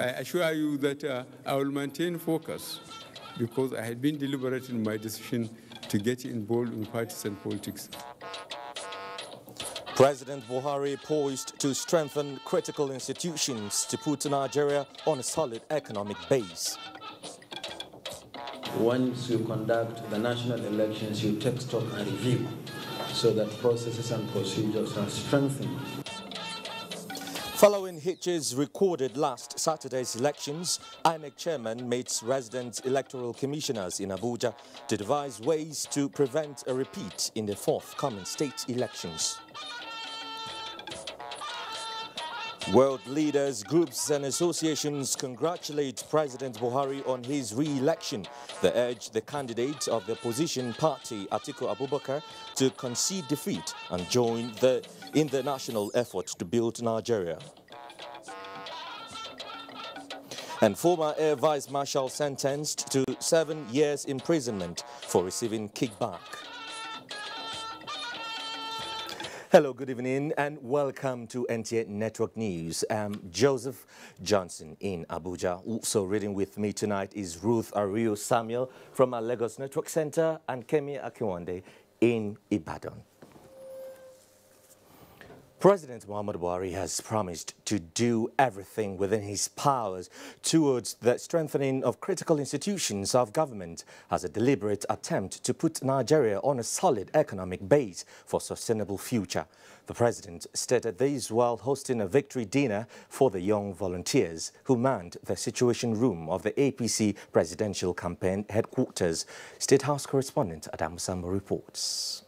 I assure you that I will maintain focus because I had been deliberate in my decision to get involved in partisan politics. President Buhari poised to strengthen critical institutions to put Nigeria on a solid economic base. Once you conduct the national elections, you take stock and review so that processes and procedures are strengthened. Following hitches recorded last Saturday's elections, INEC chairman meets resident electoral commissioners in Abuja to devise ways to prevent a repeat in the forthcoming state elections. World leaders, groups and associations congratulate President Buhari on his re-election. They urge the candidate of the opposition party, Atiku Abubakar, to concede defeat and join in the national effort to build Nigeria. And former Air Vice Marshal sentenced to 7 years imprisonment for receiving kickback. Hello, good evening and welcome to NTA Network News. I'm Joseph Johnson in Abuja. Also reading with me tonight is Ruth Ario Samuel from our Lagos Network Center and Kemi Akiwande in Ibadan. President Muhammadu Buhari has promised to do everything within his powers towards the strengthening of critical institutions of government as a deliberate attempt to put Nigeria on a solid economic base for a sustainable future. The president stated this while hosting a victory dinner for the young volunteers who manned the Situation Room of the APC presidential campaign headquarters. State House correspondent Adam Sambo reports.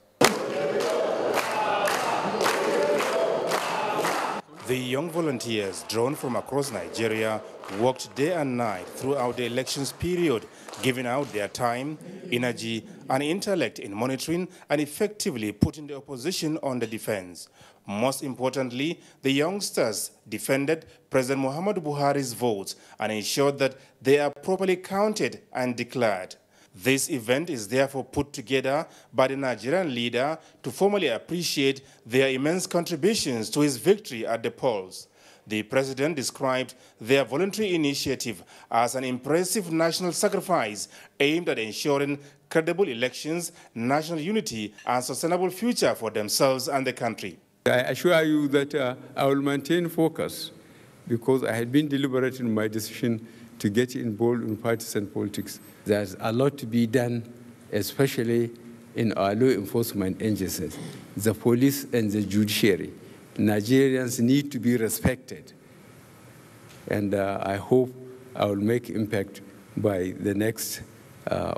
The young volunteers drawn from across Nigeria worked day and night throughout the elections period, giving out their time, energy and intellect in monitoring and effectively putting the opposition on the defense. Most importantly, the youngsters defended President Muhammadu Buhari's votes and ensured that they are properly counted and declared. This event is therefore put together by the Nigerian leader to formally appreciate their immense contributions to his victory at the polls. The president described their voluntary initiative as an impressive national sacrifice aimed at ensuring credible elections, national unity, and sustainable future for themselves and the country. I assure you that I will maintain focus because I had been deliberate in my decision to get involved in partisan politics. There's a lot to be done, especially in our law enforcement agencies, the police and the judiciary. Nigerians need to be respected. And I hope I will make impact by the next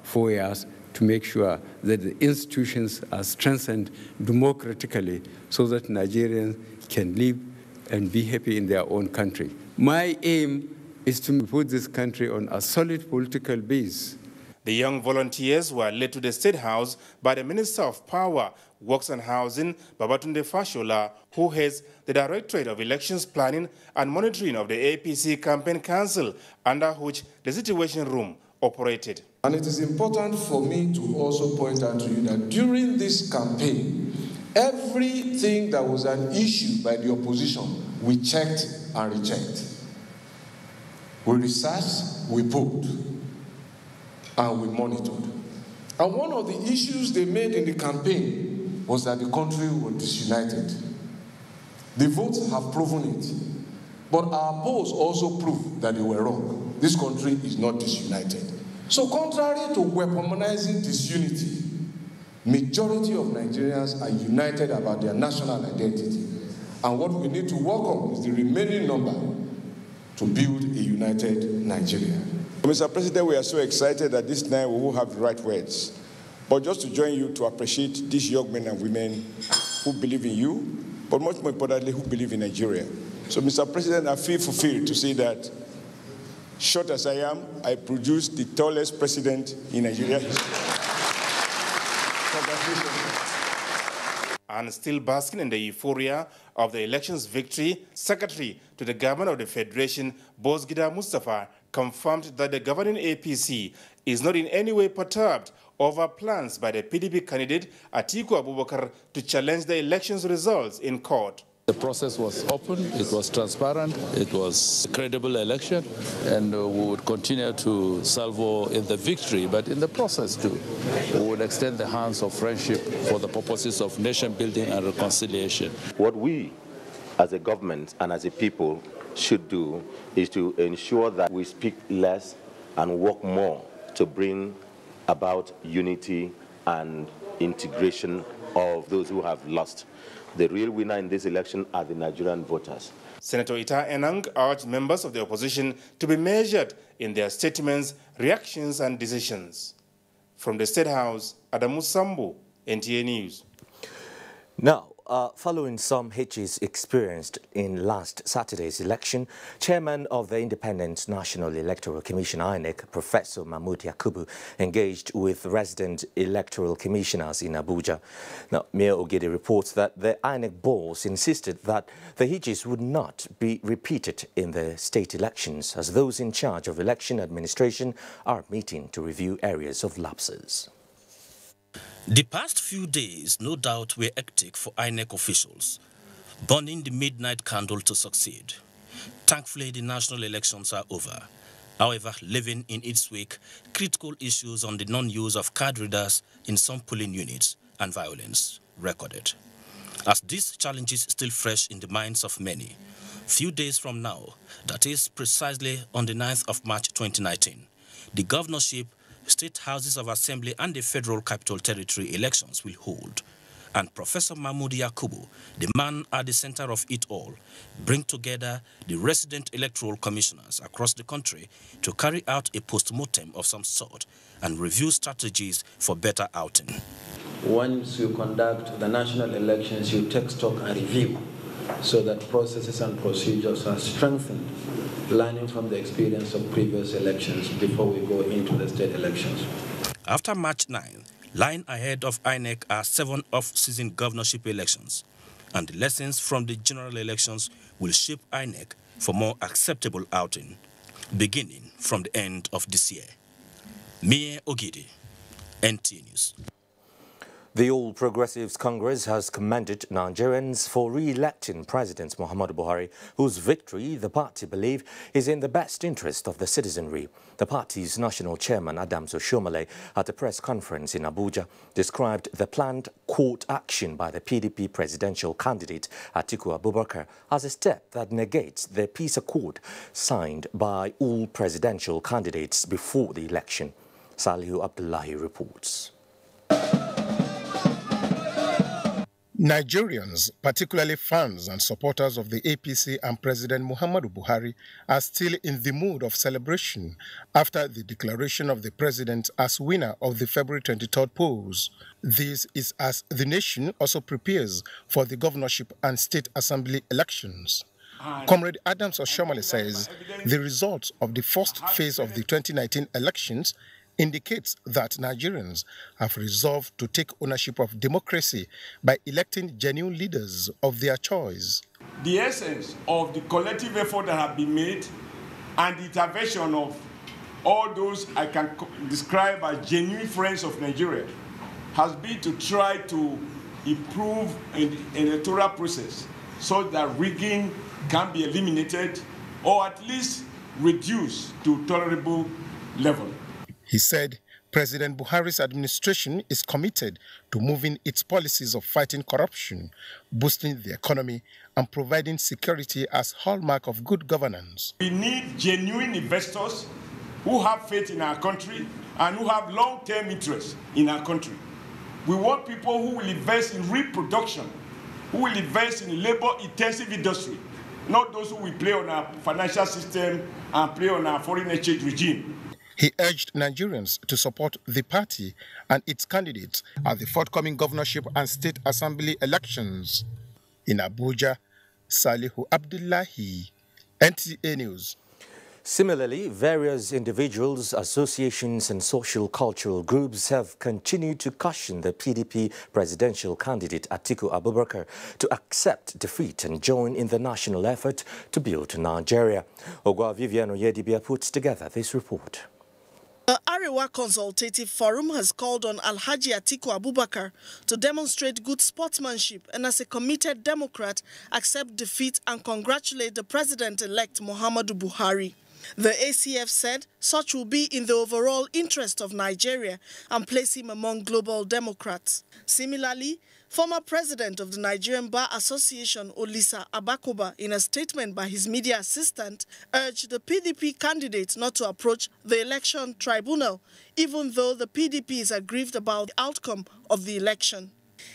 4 years to make sure that the institutions are strengthened democratically so that Nigerians can live and be happy in their own country. My aim is to put this country on a solid political base. The young volunteers were led to the State House by the Minister of Power, Works and Housing, Babatunde Fashola, who heads the Directorate of Elections Planning and Monitoring of the APC Campaign Council, under which the Situation Room operated. And it is important for me to also point out to you that during this campaign, everything that was an issue by the opposition, we checked and rechecked. We researched, we probed, and we monitored. And one of the issues they made in the campaign was that the country was disunited. The votes have proven it. But our polls also proved that they were wrong. This country is not disunited. So contrary to weaponizing disunity, majority of Nigerians are united about their national identity. And what we need to work on is the remaining number to build a united Nigeria. Mr. President, we are so excited that this night we will have the right words. But just to join you to appreciate these young men and women who believe in you, but much more importantly, who believe in Nigeria. So, Mr. President, I feel fulfilled to say that, short as I am, I produced the tallest president in Nigeria history. Congratulations. And still basking in the euphoria of the election's victory, Secretary to the Government of the Federation, Bosgida Mustafa, confirmed that the governing APC is not in any way perturbed over plans by the PDP candidate Atiku Abubakar to challenge the election's results in court. The process was open, it was transparent, it was a credible election, and we would continue to salvo in the victory, but in the process too, we would extend the hands of friendship for the purposes of nation building and reconciliation. What we as a government and as a people should do is to ensure that we speak less and work more to bring about unity and integration of those who have lost. The real winner in this election are the Nigerian voters. Senator Ita Enang urged members of the opposition to be measured in their statements, reactions and decisions. From the State House, Adamu Sambu, NTA News. Now, following some hitches experienced in last Saturday's election, Chairman of the Independent National Electoral Commission, INEC, Professor Mahmood Yakubu, engaged with resident electoral commissioners in Abuja. Now, Mayor Ogede reports that the INEC boss insisted that the hitches would not be repeated in the state elections, as those in charge of election administration are meeting to review areas of lapses. The past few days, no doubt, were hectic for INEC officials, burning the midnight candle to succeed. Thankfully, the national elections are over. However, leaving in its wake critical issues on the non-use of card readers in some polling units and violence recorded. As these challenges still fresh in the minds of many, few days from now, that is precisely on the 9th of March 2019, the governorship, state houses of assembly and the federal capital territory elections will hold. And Professor Mahmood Yakubu, the man at the center of it all, bring together the resident electoral commissioners across the country to carry out a post-mortem of some sort and review strategies for better outing. Once you conduct the national elections, you take stock and review so that processes and procedures are strengthened, learning from the experience of previous elections before we go into the state elections. After March 9, lying ahead of INEC are 7 off-season governorship elections, and the lessons from the general elections will shape INEC for more acceptable outing, beginning from the end of this year. Mayor Ogede, NTA News. The All Progressives Congress has commended Nigerians for re-electing President Muhammadu Buhari, whose victory the party believe is in the best interest of the citizenry. The party's national chairman, Adams Oshomole, at a press conference in Abuja, described the planned court action by the PDP presidential candidate, Atiku Abubakar, as a step that negates the peace accord signed by all presidential candidates before the election. Salihu Abdullahi reports. Nigerians, particularly fans and supporters of the APC and President Muhammadu Buhari, are still in the mood of celebration after the declaration of the president as winner of the February 23rd polls. This is as the nation also prepares for the governorship and state assembly elections. Comrade Adams Oshomole says the results of the first phase of the 2019 elections indicates that Nigerians have resolved to take ownership of democracy by electing genuine leaders of their choice. The essence of the collective effort that have been made and the intervention of all those I can describe as genuine friends of Nigeria has been to try to improve the electoral process so that rigging can be eliminated or at least reduced to tolerable level. He said President Buhari's administration is committed to moving its policies of fighting corruption, boosting the economy, and providing security as hallmark of good governance. We need genuine investors who have faith in our country and who have long-term interests in our country. We want people who will invest in reproduction, who will invest in labor-intensive industry, not those who will play on our financial system and play on our foreign exchange regime. He urged Nigerians to support the party and its candidates at the forthcoming governorship and state assembly elections. In Abuja, Salihu Abdullahi, NTA News. Similarly, various individuals, associations and social cultural groups have continued to caution the PDP presidential candidate Atiku Abubakar to accept defeat and join in the national effort to build Nigeria. Ogwa Vivian Oyedibia puts together this report. The Arewa Consultative Forum has called on Alhaji Atiku Abubakar to demonstrate good sportsmanship and, as a committed Democrat, accept defeat and congratulate the President-elect Muhammadu Buhari. The ACF said such will be in the overall interest of Nigeria and place him among global Democrats. Similarly, former president of the Nigerian Bar Association, Olisa Abakoba, in a statement by his media assistant, urged the PDP candidate not to approach the election tribunal, even though the PDP is aggrieved about the outcome of the election.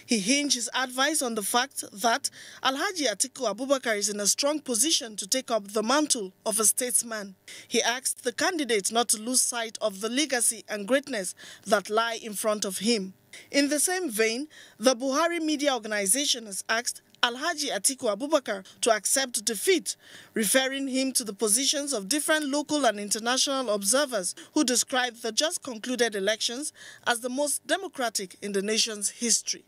He hinged his advice on the fact that Alhaji Atiku Abubakar is in a strong position to take up the mantle of a statesman. He asked the candidate not to lose sight of the legacy and greatness that lie in front of him. In the same vein, the Buhari Media Organization has asked Alhaji Atiku Abubakar to accept defeat, referring him to the positions of different local and international observers who described the just concluded elections as the most democratic in the nation's history.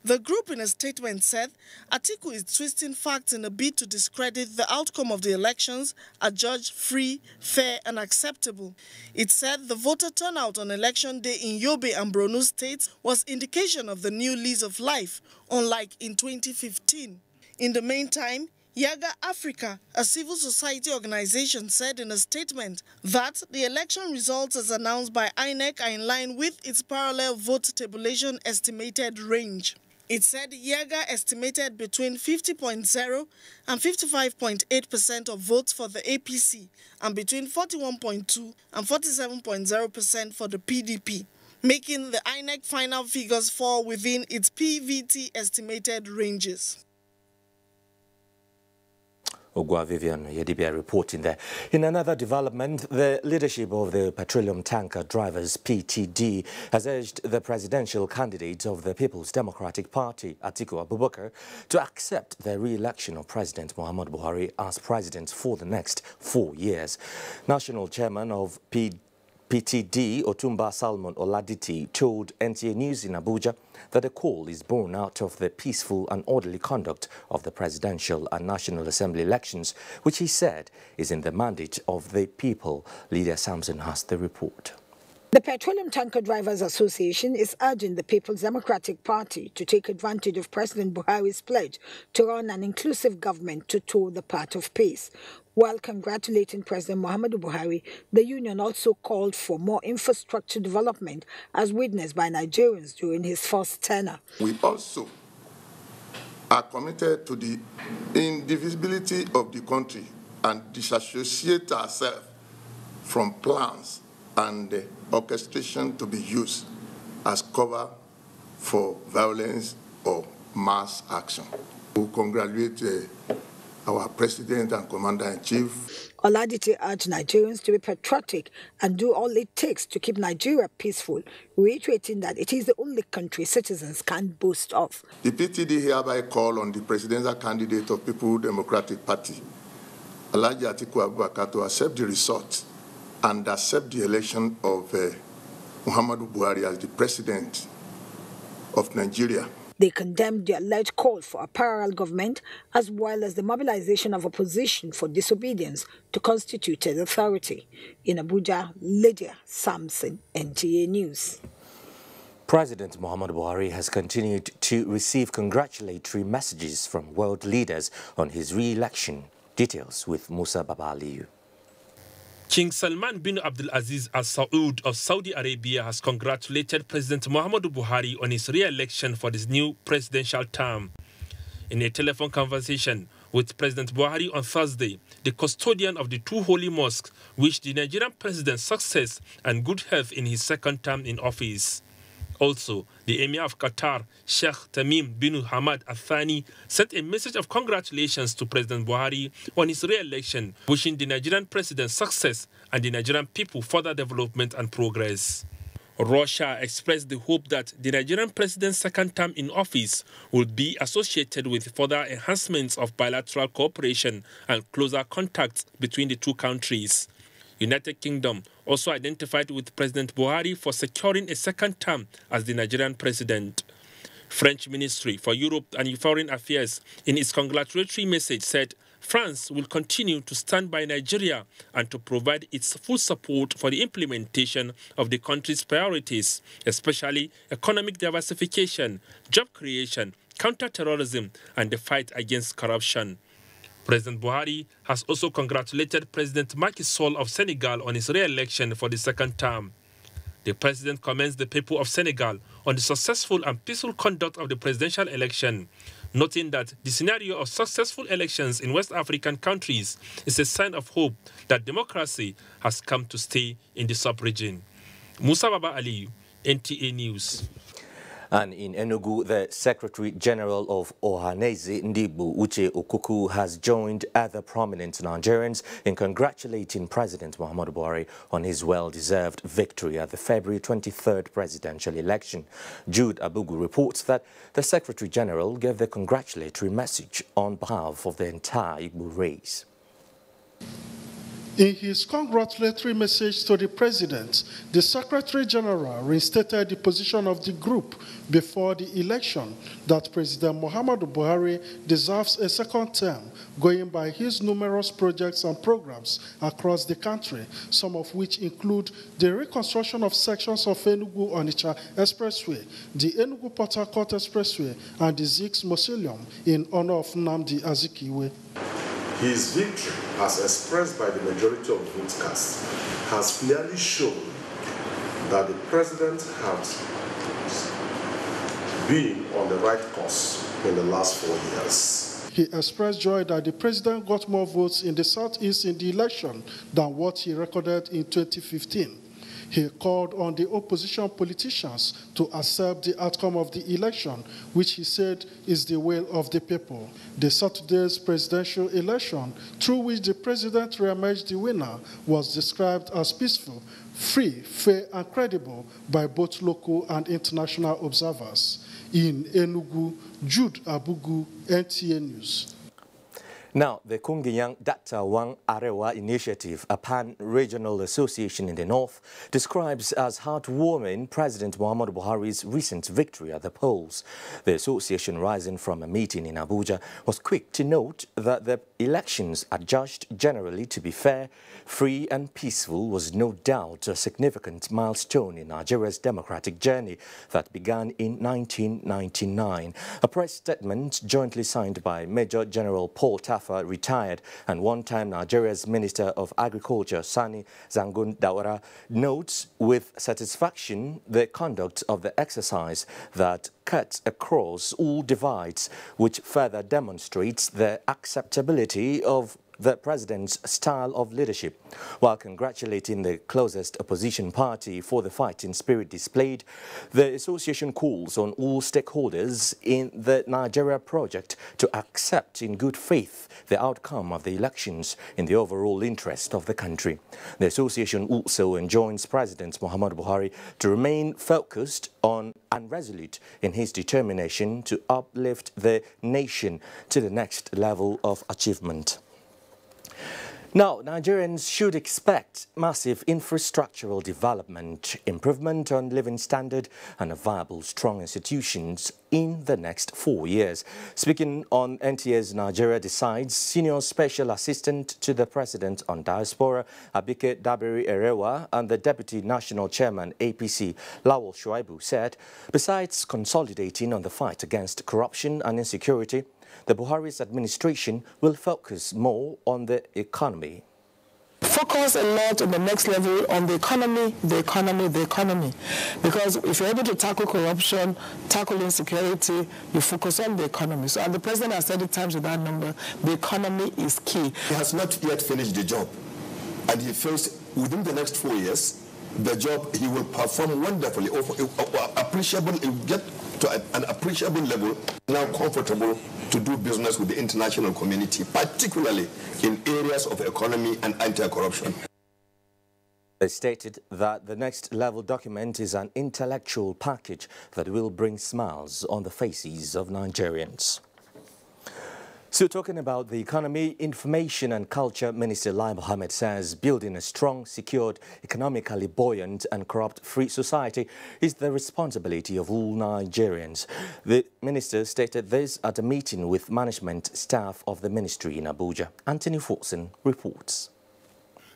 The group in a statement said Atiku is twisting facts in a bid to discredit the outcome of the elections adjudged free, fair and acceptable. It said the voter turnout on election day in Yobe and Borno states was indication of the new lease of life, unlike in 2015. In the meantime, Yaga Africa, a civil society organization, said in a statement that the election results as announced by INEC are in line with its parallel vote tabulation estimated range. It said Yaga estimated between 50.0 and 55.8% of votes for the APC and between 41.2 and 47.0% for the PDP, making the INEC final figures fall within its PVT estimated ranges. Ogwa Vivian Yedibia reporting there. In another development, the leadership of the Petroleum Tanker Drivers PTD has urged the presidential candidate of the People's Democratic Party, Atiku Abubakar, to accept the re-election of President Muhammadu Buhari as president for the next 4 years. National Chairman of PTD, Otumba Salmon Oladiti, told NTA News in Abuja that the call is born out of the peaceful and orderly conduct of the presidential and National Assembly elections, which he said is in the mandate of the people. Lydia Sampson has the report. The Petroleum Tanker Drivers Association is urging the People's Democratic Party to take advantage of President Buhari's pledge to run an inclusive government to tow the path of peace. While congratulating President Muhammadu Buhari, the union also called for more infrastructure development as witnessed by Nigerians during his first tenure. We also are committed to the indivisibility of the country and disassociate ourselves from plans and orchestration to be used as cover for violence or mass action. We congratulate our President and Commander-in-Chief. Oladiti urged Nigerians to be patriotic and do all it takes to keep Nigeria peaceful, reiterating that it is the only country citizens can boast of. The PTD hereby call on the presidential candidate of People's Democratic Party, Alhaji Atiku Abubakar, to accept the result and accept the election of Muhammadu Buhari as the president of Nigeria. They condemned the alleged call for a parallel government as well as the mobilization of opposition for disobedience to constituted authority. In Abuja, Lydia Sampson, NTA News. President Muhammadu Buhari has continued to receive congratulatory messages from world leaders on his re-election. Details with Musa Babaliyu. King Salman bin Abdulaziz Al Saud of Saudi Arabia has congratulated President Muhammadu Buhari on his re-election for this new presidential term. In a telephone conversation with President Buhari on Thursday, the custodian of the two holy mosques wished the Nigerian president success and good health in his second term in office. Also, the Emir of Qatar, Sheikh Tamim bin Hamad Al Thani, sent a message of congratulations to President Buhari on his re-election, wishing the Nigerian president success and the Nigerian people further development and progress. Russia expressed the hope that the Nigerian president's second term in office would be associated with further enhancements of bilateral cooperation and closer contacts between the two countries. United Kingdom also identified with President Buhari for securing a second term as the Nigerian president. French Ministry for Europe and Foreign Affairs, in its congratulatory message, said France will continue to stand by Nigeria and to provide its full support for the implementation of the country's priorities, especially economic diversification, job creation, counter-terrorism, and the fight against corruption. President Buhari has also congratulated President Macky Sall of Senegal on his re-election for the second term. The president commends the people of Senegal on the successful and peaceful conduct of the presidential election, noting that the scenario of successful elections in West African countries is a sign of hope that democracy has come to stay in the sub-region. Musa Baba Aliyu, NTA News. And in Enugu, the Secretary General of Ohaneze Ndigbo, Uche Okuku, has joined other prominent Nigerians in congratulating President Muhammadu Buhari on his well-deserved victory at the February 23rd presidential election. Jude Abugu reports that the Secretary General gave the congratulatory message on behalf of the entire Igbo race. In his congratulatory message to the President, the Secretary General reinstated the position of the group before the election that President Muhammadu Buhari deserves a second term, going by his numerous projects and programs across the country, some of which include the reconstruction of sections of Enugu-Onitsha Expressway, the Enugu-Port Harcourt Expressway, and the Zix Mausoleum in honor of Nnamdi Azikiwe. His victory, as expressed by the majority of votes cast, has clearly shown that the president has been on the right course in the last 4 years. He expressed joy that the president got more votes in the Southeast in the election than what he recorded in 2015. He called on the opposition politicians to accept the outcome of the election, which he said is the will of the people. The Saturday's presidential election, through which the president re-emerged the winner, was described as peaceful, free, fair, and credible by both local and international observers. In Enugu, Jude Abugu, NTA News. Now, the Kungiyang Data Wang Arewa Initiative, a pan-regional association in the north, describes as heartwarming President Muhammadu Buhari's recent victory at the polls. The association, rising from a meeting in Abuja, was quick to note that the elections adjudged generally to be fair, free and peaceful was no doubt a significant milestone in Nigeria's democratic journey that began in 1999. A press statement jointly signed by Major General Paul Tafa, retired, and one-time Nigeria's Minister of Agriculture, Sani Zangun Dawara, notes with satisfaction the conduct of the exercise that cuts across all divides, which further demonstrates the acceptability of the president's style of leadership. While congratulating the closest opposition party for the fighting spirit displayed, the association calls on all stakeholders in the Nigeria project to accept in good faith the outcome of the elections in the overall interest of the country. The association also enjoins President Muhammadu Buhari to remain focused on and resolute in his determination to uplift the nation to the next level of achievement. Now, Nigerians should expect massive infrastructural development, improvement on living standard and a viable, strong institutions in the next 4 years. Speaking on NTA's Nigeria Decides, Senior Special Assistant to the President on Diaspora, Abike Dabiri Erewa, and the Deputy National Chairman, APC, Lawal Shuaibu, said, besides consolidating on the fight against corruption and insecurity, the Buhari's administration will focus more on the economy. Focus a lot on the next level on the economy, the economy, the economy. Because if you're able to tackle corruption, tackle insecurity, you focus on the economy. So, and the president has said it times with that number, the economy is key. He has not yet finished the job. And he feels within the next 4 years, the job, he will perform wonderfully, appreciable, he will get to an appreciable level, now comfortable to do business with the international community, particularly in areas of economy and anti-corruption. They stated that the next level document is an intellectual package that will bring smiles on the faces of Nigerians. So talking about the economy, Information and Culture Minister Lai Mohammed says building a strong, secured, economically buoyant and corrupt-free society is the responsibility of all Nigerians. The minister stated this at a meeting with management staff of the ministry in Abuja. Anthony Forson reports.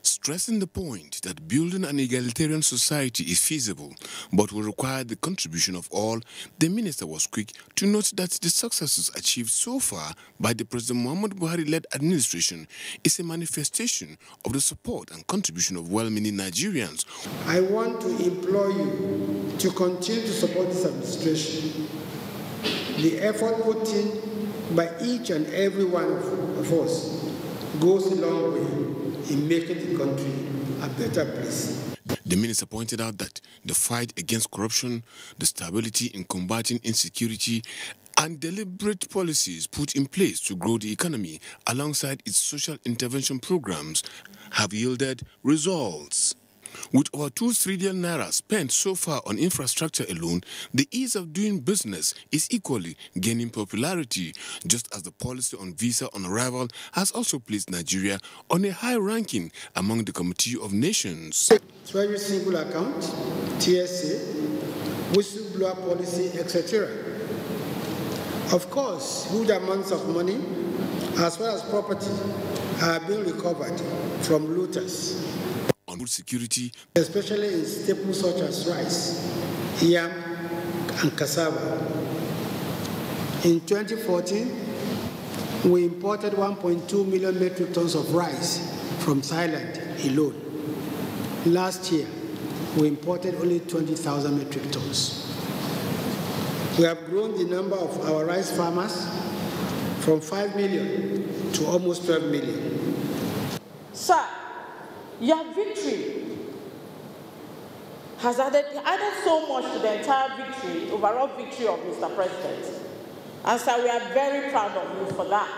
Stressing the point that building an egalitarian society is feasible but will require the contribution of all, the minister was quick to note that the successes achieved so far by the President Muhammadu Buhari-led administration is a manifestation of the support and contribution of well-meaning Nigerians. I want to implore you to continue to support this administration. The effort put in by each and every one of us goes a long way in making the country a better place. The minister pointed out that the fight against corruption, the stability in combating insecurity, and deliberate policies put in place to grow the economy alongside its social intervention programs have yielded results. With over 2 trillion naira spent so far on infrastructure alone, the ease of doing business is equally gaining popularity, just as the policy on visa on arrival has also placed Nigeria on a high ranking among the Committee of Nations. Treasury single account, TSA, whistleblower policy, etc. Of course, huge amounts of money as well as property are being recovered from looters. On food security, especially in staples such as rice, yam, and cassava. In 2014, we imported 1.2 million metric tons of rice from Thailand alone. Last year, we imported only 20,000 metric tons. We have grown the number of our rice farmers from 5 million to almost 12 million. Sir, your victory has added so much to the entire victory, overall victory of Mr. President. And so we are very proud of you for that.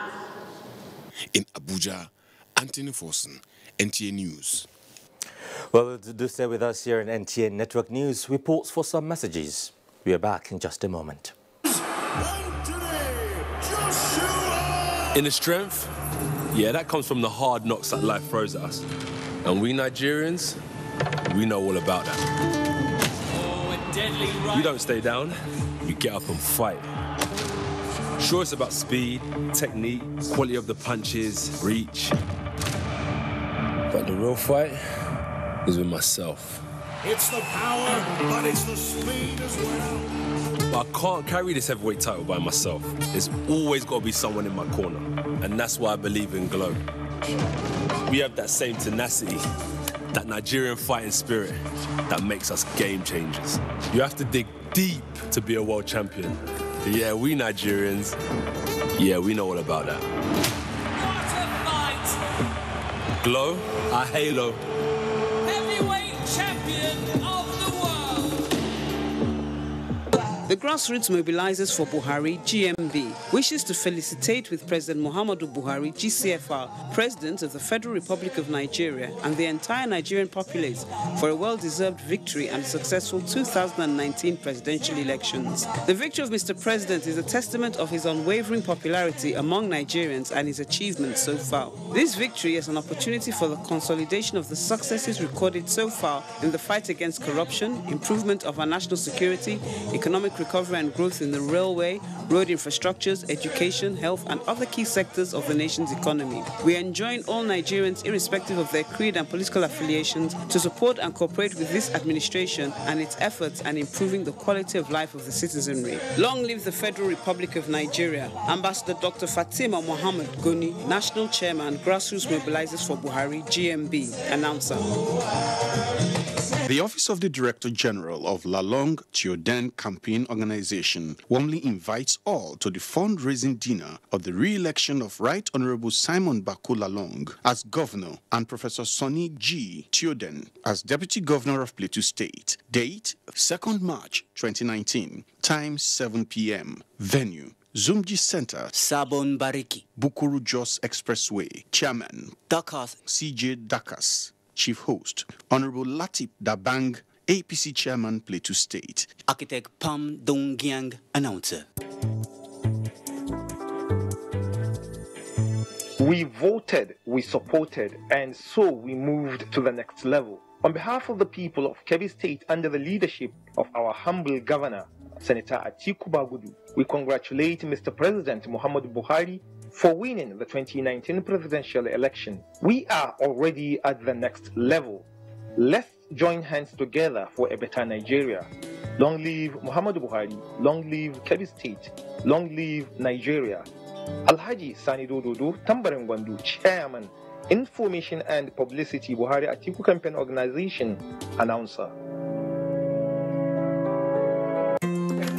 In Abuja, Anthony Forson, NTA News. Well, do stay with us here in NTA Network News. We pause for some messages. We are back in just a moment. In the strength, yeah, that comes from the hard knocks that life throws at us. And we Nigerians, we know all about that. We don't stay down, we get up and fight. Sure, it's about speed, technique, quality of the punches, reach. But the real fight is with myself. It's the power, but it's the speed as well. But I can't carry this heavyweight title by myself. There's always got to be someone in my corner. And that's why I believe in Glow. We have that same tenacity, that Nigerian fighting spirit that makes us game changers. You have to dig deep to be a world champion. But yeah, we Nigerians, yeah, we know all about that. What a fight! Glow, our halo. Heavyweight champion of the world! The Grassroots Mobilizers for Buhari, GMB, wishes to felicitate with President Muhammadu Buhari, GCFR, President of the Federal Republic of Nigeria, and the entire Nigerian populace for a well-deserved victory and successful 2019 presidential elections. The victory of Mr. President is a testament of his unwavering popularity among Nigerians and his achievements so far. This victory is an opportunity for the consolidation of the successes recorded so far in the fight against corruption, improvement of our national security, economic recovery and growth in the railway, road infrastructures, education, health, and other key sectors of the nation's economy. We enjoin all Nigerians, irrespective of their creed and political affiliations, to support and cooperate with this administration and its efforts in improving the quality of life of the citizenry. Long live the Federal Republic of Nigeria. Ambassador Dr. Fatima Mohammed Goni, National Chairman, Grassroots Mobilizers for Buhari, GMB, announcer. The Office of the Director General of Lalong Tioden Campaign Organization warmly invites all to the fundraising dinner of the re-election of Right Honorable Simon Bako Lalong as Governor and Professor Sonny G. Tioden as Deputy Governor of Plateau State. Date 2nd March 2019. Time 7 p.m. Venue Zumji Center, Sabon Bariki, Bukuru Jos Expressway. Chairman Dakas, CJ Dakas. Chief Host, Honorable Latif Dabang, APC Chairman, Plateau State. Architect Pam Donggyang, Announcer. We voted, we supported, and so we moved to the next level. On behalf of the people of Kebbi State, under the leadership of our humble governor, Senator Atiku Bagudu, we congratulate Mr. President Muhammadu Buhari for winning the 2019 presidential election. We are already at the next level. Let's join hands together for a better Nigeria. Long live Muhammadu Buhari, long live Kebbi State, long live Nigeria. Alhaji Sani Dododo Tambarin Gwandu, Chairman, Information and Publicity Buhari Atiku Campaign Organization, announcer.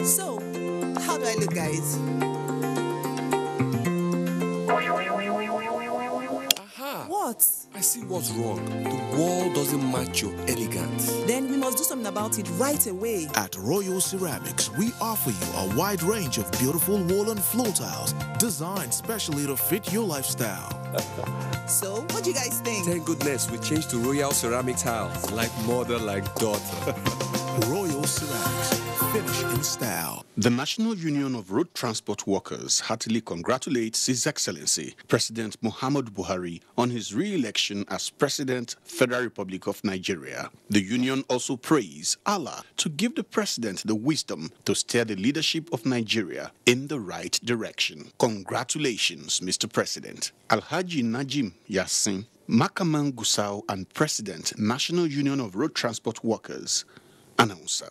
So, how do I look, guys? Aha! What? I see what's wrong. The wall doesn't match your elegance. Then we must do something about it right away. At Royal Ceramics, we offer you a wide range of beautiful wall and floor tiles designed specially to fit your lifestyle. So, what do you guys think? Thank goodness we changed to Royal Ceramic tiles. Like mother, like daughter. Royal Ceramics. Finish in style. The National Union of Road Transport Workers heartily congratulates His Excellency President Muhammadu Buhari on his re-election as President, Federal Republic of Nigeria. The union also prays Allah to give the President the wisdom to steer the leadership of Nigeria in the right direction. Congratulations, Mr. President. Alhaji Najim Yassin, Makaman Gusau and President, National Union of Road Transport Workers, announcer.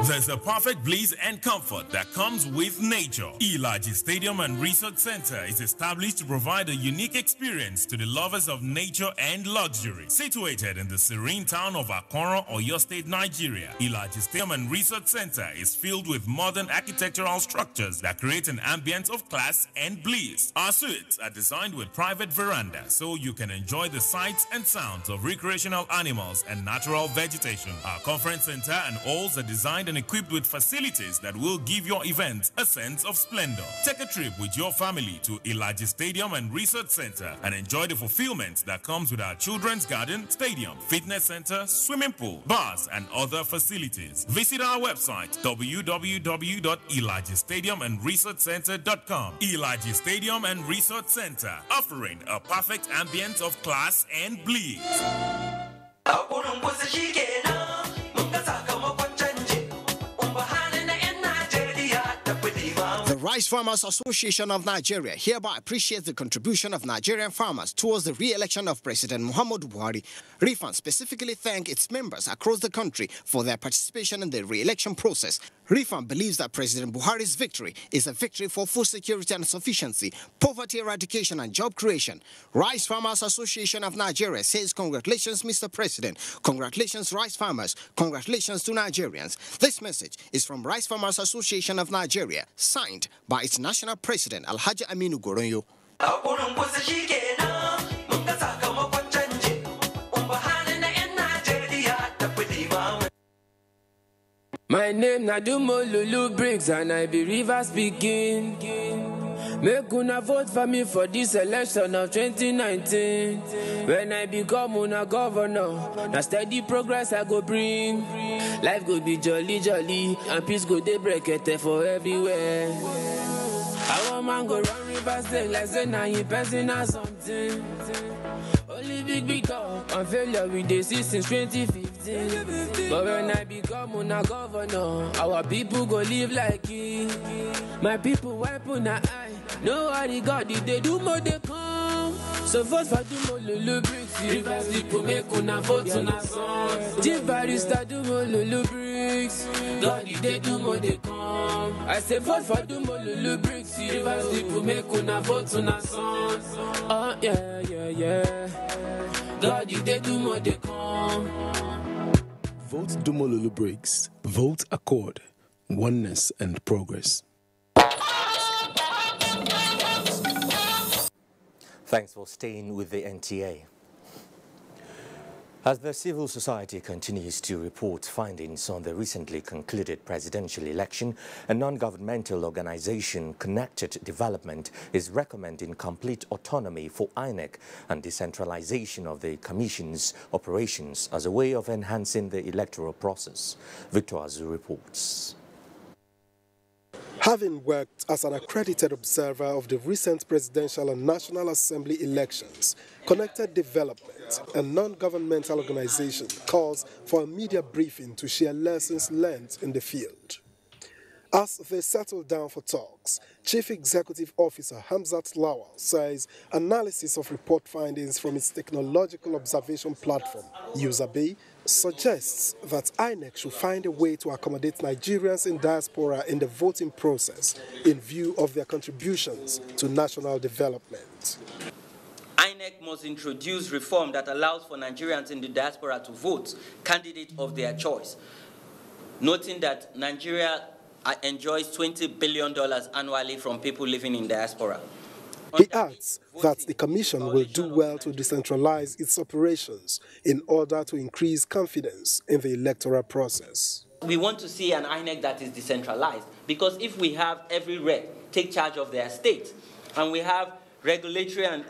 There's a perfect bliss and comfort that comes with nature. Ilaji Stadium and Resort Center is established to provide a unique experience to the lovers of nature and luxury. Situated in the serene town of Akoro, Oyo State, Nigeria, Ilaji Stadium and Resort Center is filled with modern architectural structures that create an ambience of class and bliss. Our suites are designed with private veranda so you can enjoy the sights and sounds of recreational animals and natural vegetation. Our conference center and halls are designed and equipped with facilities that will give your events a sense of splendor. Take a trip with your family to Ilaji Stadium and Resort Center and enjoy the fulfillment that comes with our children's garden, stadium, fitness center, swimming pool, bars, and other facilities. Visit our website www.ilajistadiumandresortcenter.com. Ilaji Stadium and Resort Center, offering a perfect ambience of class and bliss. The Rice Farmers Association of Nigeria hereby appreciates the contribution of Nigerian farmers towards the re-election of President Muhammadu Buhari. RIFAN specifically thank its members across the country for their participation in the re-election process. RIFAN believes that President Buhari's victory is a victory for food security and sufficiency, poverty eradication and job creation. Rice Farmers Association of Nigeria says congratulations, Mr. President. Congratulations, rice farmers. Congratulations to Nigerians. This message is from Rice Farmers Association of Nigeria, signed by its national president, Alhaji Aminu Goronyo. My name na Dumo Lulu Briggs and I be River speaking. Make una vote for me for this election of 2019. When I become una governor, na steady progress I go bring. Life go be jolly jolly and peace go dey brekete for everywhere. Our man go run River State like say na him person or something. Only big talk and failure we dey see since 2015. But when I become una governor, our people go live like it. My people wipe una eye. No worry, God, if they do more, they come. So vote for Dumo Lulu Briggs. Reverse people make una vote una son. Chief Barrister Dumo Lulu Briggs. God, if they do more, they come. I say vote for Dumo Lulu Briggs. Reverse people make una vote una son. Oh yeah, yeah, yeah. God, if they do more, they come. Vote Dumo Lulu Briggs. Vote Accord. Oneness and progress. Thanks for staying with the NTA. As the civil society continues to report findings on the recently concluded presidential election, a non-governmental organization, Connected Development, is recommending complete autonomy for INEC and decentralization of the Commission's operations as a way of enhancing the electoral process. Victor Azu reports. Having worked as an accredited observer of the recent presidential and National Assembly elections, Connected Development, a non-governmental organization, calls for a media briefing to share lessons learned in the field. As they settle down for talks, Chief Executive Officer Hamzat Lawal says analysis of report findings from its technological observation platform, UserBay, suggests that INEC should find a way to accommodate Nigerians in diaspora in the voting process in view of their contributions to national development. INEC must introduce reform that allows for Nigerians in the diaspora to vote candidate of their choice, noting that Nigeria enjoys $20 billion annually from people living in diaspora. He adds that the Commission will do well to decentralize its operations in order to increase confidence in the electoral process. We want to see an INEC that is decentralized, because if we have every rep take charge of their state, and we have regulatory and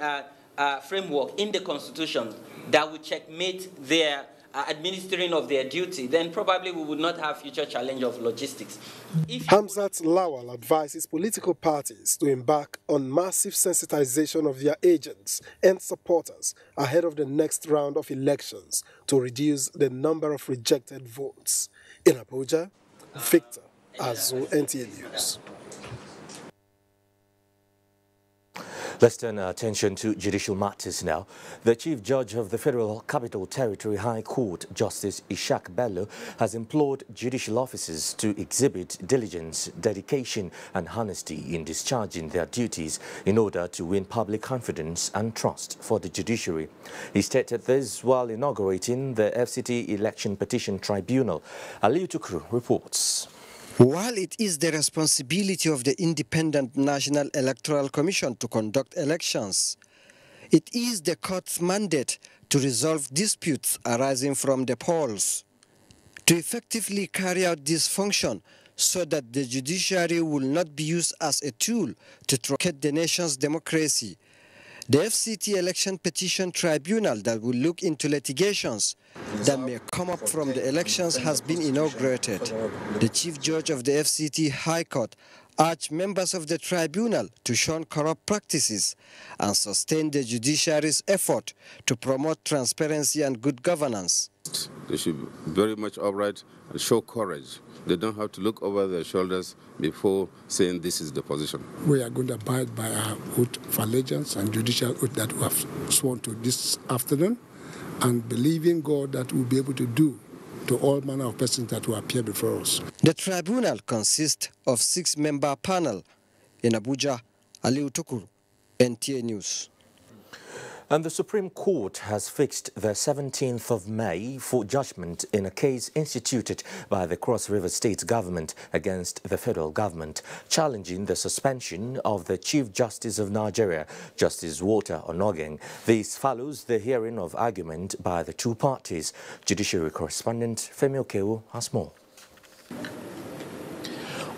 framework in the Constitution that would checkmate their administering of their duty, then probably we would not have future challenge of logistics. Hamzat Lawal advises political parties to embark on massive sensitization of their agents and supporters ahead of the next round of elections to reduce the number of rejected votes. In Abuja, Victor Azu, NTA News. Let's turn our attention to judicial matters now. The Chief Judge of the Federal Capital Territory High Court, Justice Ishaq Bello, has implored judicial officers to exhibit diligence, dedication and honesty in discharging their duties in order to win public confidence and trust for the judiciary. He stated this while inaugurating the FCT Election Petition Tribunal. Aliyu Tukru reports. While it is the responsibility of the Independent National Electoral Commission to conduct elections, it is the court's mandate to resolve disputes arising from the polls. To effectively carry out this function so that the judiciary will not be used as a tool to truncate the nation's democracy, the FCT Election Petition Tribunal that will look into litigations that may come up from the elections has been inaugurated. The Chief Judge of the FCT High Court urged members of the tribunal to shun corrupt practices and sustain the judiciary's effort to promote transparency and good governance. They should be very much upright and show courage. They don't have to look over their shoulders before saying this is the position. We are going to abide by our oath of allegiance and judicial oath that we have sworn to this afternoon, and believe in God that we'll be able to do to all manner of persons that will appear before us. The tribunal consists of 6-member panel. In Abuja, Aliyu Tukuru, NTA News. And the Supreme Court has fixed the 17th of May for judgment in a case instituted by the Cross River State government against the federal government, challenging the suspension of the Chief Justice of Nigeria, Justice Walter Onnoghen. This follows the hearing of argument by the two parties. Judiciary correspondent Femi Okewo has more.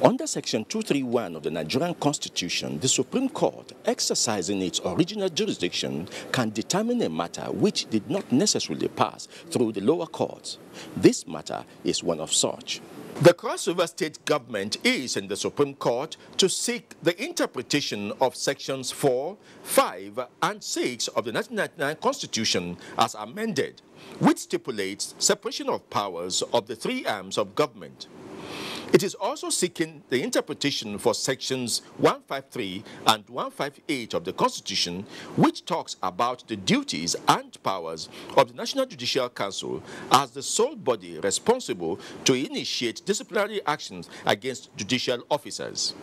Under Section 231 of the Nigerian Constitution, the Supreme Court, exercising its original jurisdiction, can determine a matter which did not necessarily pass through the lower courts. This matter is one of such. The Cross River State government is in the Supreme Court to seek the interpretation of Sections 4, 5, and 6 of the 1999 Constitution as amended, which stipulates separation of powers of the three arms of government. It is also seeking the interpretation for Sections 153 and 158 of the Constitution, which talks about the duties and powers of the National Judicial Council as the sole body responsible to initiate disciplinary actions against judicial officers.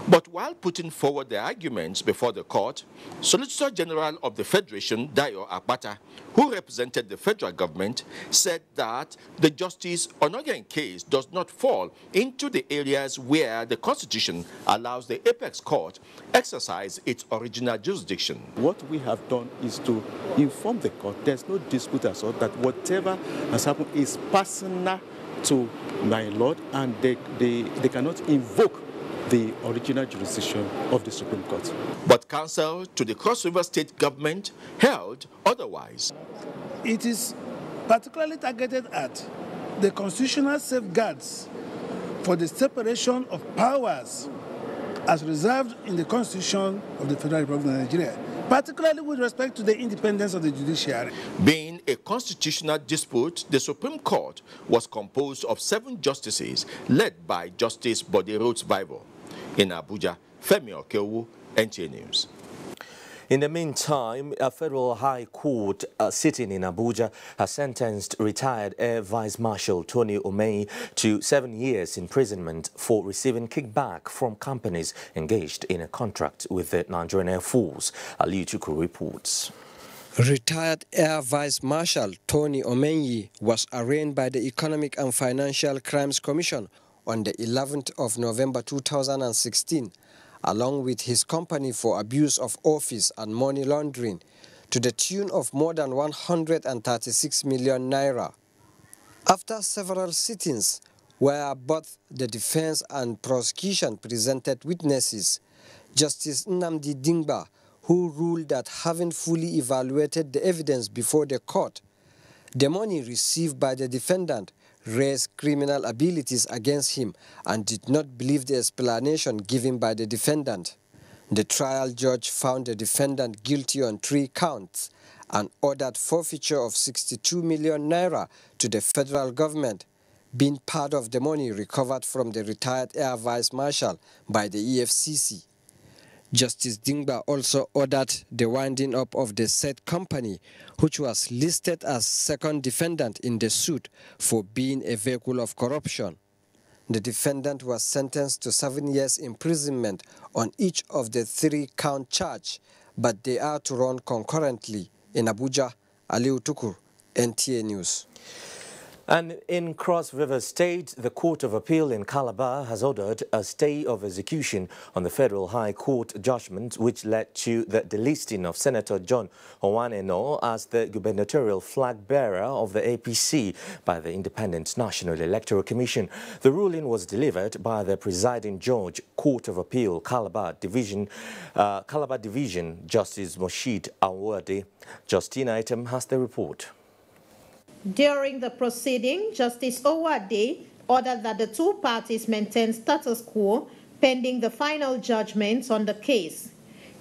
But while putting forward the arguments before the court, Solicitor General of the Federation, Dayo Akpata, who represented the federal government, said that the Justice Onnoghen case does not fall into the areas where the Constitution allows the apex court exercise its original jurisdiction. What we have done is to inform the court there's no dispute at all, that whatever has happened is personal to my lord, and they cannot invoke the original jurisdiction of the Supreme Court. But counsel to the Cross River State government held otherwise. It is particularly targeted at the constitutional safeguards for the separation of powers as reserved in the Constitution of the Federal Republic of Nigeria, particularly with respect to the independence of the judiciary. Being a constitutional dispute, the Supreme Court was composed of 7 justices led by Justice Bode Rhodes-Vival. In Abuja, Femi Okewu, NTA News. In the meantime, a federal high court sitting in Abuja has sentenced retired Air Vice Marshal Tony Omei to 7 years imprisonment for receiving kickback from companies engaged in a contract with the Nigerian Air Force. Ali Chuku reports. Retired Air Vice Marshal Tony Omei was arraigned by the Economic and Financial Crimes Commission on the 11th of November 2016. Along with his company for abuse of office and money laundering to the tune of more than 136 million naira. After several sittings where both the defense and prosecution presented witnesses, Justice Nnamdi Dingba, who ruled that having fully evaluated the evidence before the court, the money received by the defendant raised criminal abilities against him and did not believe the explanation given by the defendant. The trial judge found the defendant guilty on 3 counts and ordered forfeiture of 62 million naira to the federal government, being part of the money recovered from the retired Air Vice Marshal by the EFCC. Justice Dingba also ordered the winding up of the said company, which was listed as second defendant in the suit for being a vehicle of corruption. The defendant was sentenced to 7 years imprisonment on each of the 3-count charge, but they are to run concurrently. In Abuja, Aliu Tukur, NTA News. And in Cross River State, the Court of Appeal in Calabar has ordered a stay of execution on the Federal High Court judgment which led to the delisting of Senator John Onwaneno as the gubernatorial flag bearer of the APC by the Independent National Electoral Commission. The ruling was delivered by the presiding judge, Court of Appeal, Calabar Division, Justice Moshid Awade. Justina Item has the report. During the proceeding, Justice Owade ordered that the 2 parties maintain status quo pending the final judgments on the case.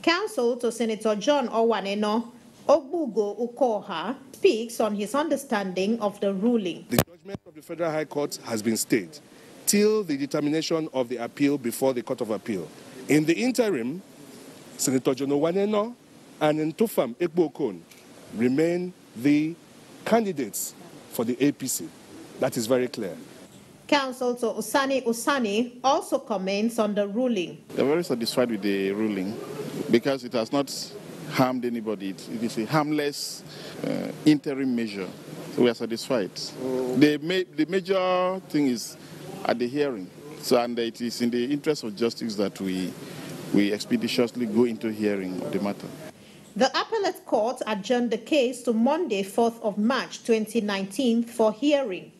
Counsel to Senator John Onwaneno, Ogbugo Ukoha, speaks on his understanding of the ruling. The judgment of the Federal High Court has been stayed till the determination of the appeal before the Court of Appeal. In the interim, Senator John Onwaneno and Ntufam Ekbo-Okon remain the candidates for the APC. That is very clear. Counsel to Usani also comments on the ruling. They're very satisfied with the ruling because it has not harmed anybody. It is a harmless interim measure. So we are satisfied. The major thing is at the hearing. And it is in the interest of justice that we expeditiously go into hearing of the matter. The appellate court adjourned the case to Monday, 4th of March 2019 for hearing.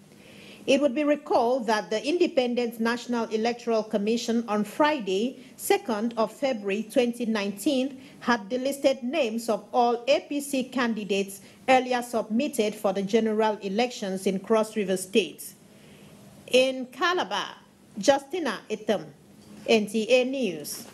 It would be recalled that the Independent National Electoral Commission on Friday, 2nd of February 2019, had delisted names of all APC candidates earlier submitted for the general elections in Cross River State. In Calabar, Justina Item, NTA News.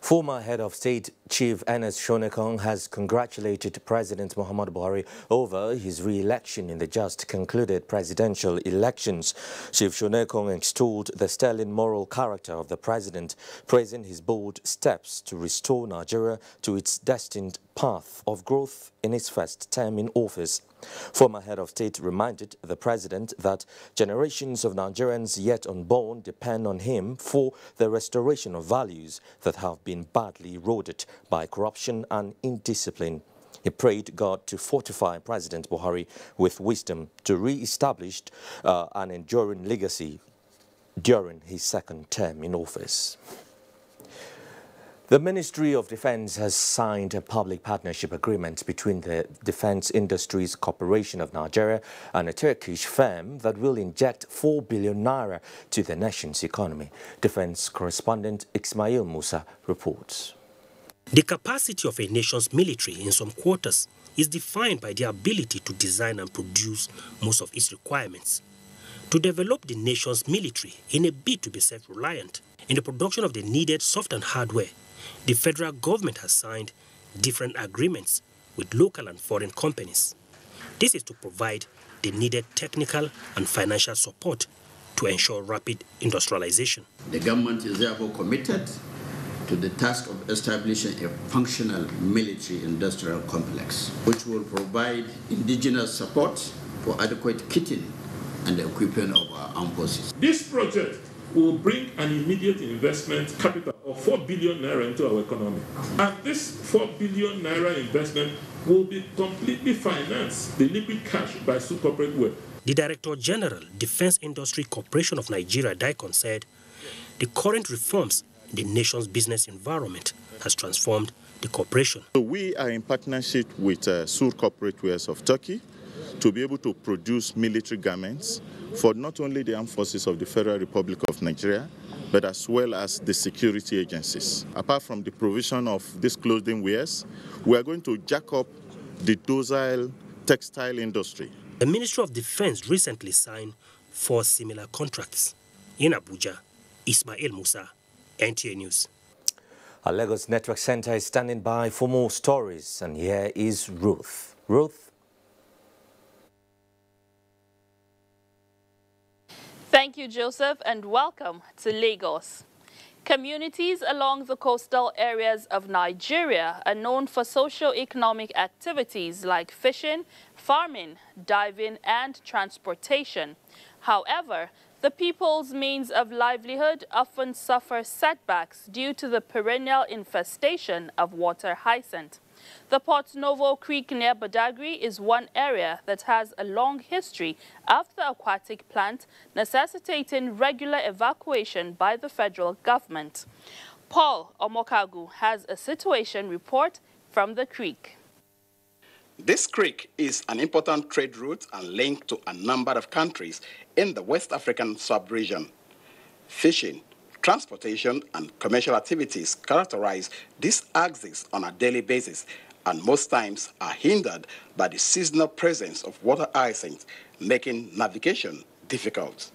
Former Head of State Chief Ernest Shonekong has congratulated President Muhammadu Buhari over his re-election in the just concluded presidential elections. Chief Shonekong extolled the sterling moral character of the president, praising his bold steps to restore Nigeria to its destined path of growth in his first term in office. Former Head of State reminded the president that generations of Nigerians yet unborn depend on him for the restoration of values that have been badly eroded by corruption and indiscipline. He prayed God to fortify President Buhari with wisdom to re-establish an enduring legacy during his second term in office. The Ministry of Defense has signed a public partnership agreement between the Defense Industries Corporation of Nigeria and a Turkish firm that will inject 4 billion naira to the nation's economy. Defense correspondent Ismail Musa reports. The capacity of a nation's military in some quarters is defined by their ability to design and produce most of its requirements. to develop the nation's military in a bid to be self-reliant in the production of the needed soft and hardware. The federal government has signed different agreements with local and foreign companies. This is to provide the needed technical and financial support to ensure rapid industrialization. The government is therefore committed to the task of establishing a functional military-industrial complex, which will provide indigenous support for adequate kitting and equipping of our armed forces. This project will bring an immediate investment capital of 4 billion naira into our economy. And this 4 billion naira investment will be completely financed, the liquid cash, by Sue Corporate Way. The Director General, Defense Industry Corporation of Nigeria, DICON, said the current reforms in the nation's business environment has transformed the corporation. So we are in partnership with Sur Corporate Wares of Turkey to be able to produce military garments for not only the armed forces of the Federal Republic of Nigeria, but as well as the security agencies. Apart from the provision of these clothing wares, we are going to jack up the docile textile industry. The Ministry of Defense recently signed 4 similar contracts. In Abuja, Ismail Musa, NTA News. Our Lagos Network Center is standing by for more stories, and here is Ruth. Ruth? Thank you, Joseph, and welcome to Lagos. Communities along the coastal areas of Nigeria are known for socio-economic activities like fishing, farming, diving, and transportation. However, the people's means of livelihood often suffer setbacks due to the perennial infestation of water hyacinth. The Port Novo Creek near Badagry is one area that has a long history of the aquatic plant, necessitating regular evacuation by the federal government. Paul Omokagu has a situation report from the creek. This creek is an important trade route and link to a number of countries in the West African sub-region. Fishing, transportation, and commercial activities characterize this axis on a daily basis and most times are hindered by the seasonal presence of water hyacinth, making navigation difficult.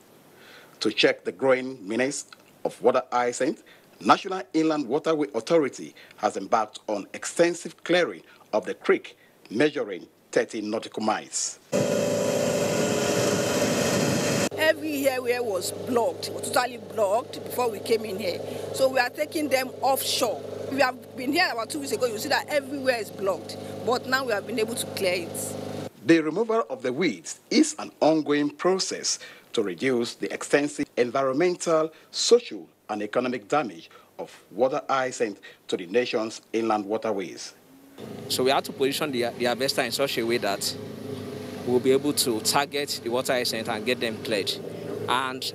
To check the growing menace of water hyacinth, National Inland Waterway Authority has embarked on extensive clearing of the creek, measuring 30 nautical miles. Every area was blocked, was totally blocked before we came in here. So we are taking them offshore. We have been here about 2 weeks ago, you see that everywhere is blocked. But now we have been able to clear it. The removal of the weeds is an ongoing process to reduce the extensive environmental, social, and economic damage of water hyacinth to the nation's inland waterways. So we have to position the harvester in such a way that we'll be able to target the water hyacinth and get them cleared, and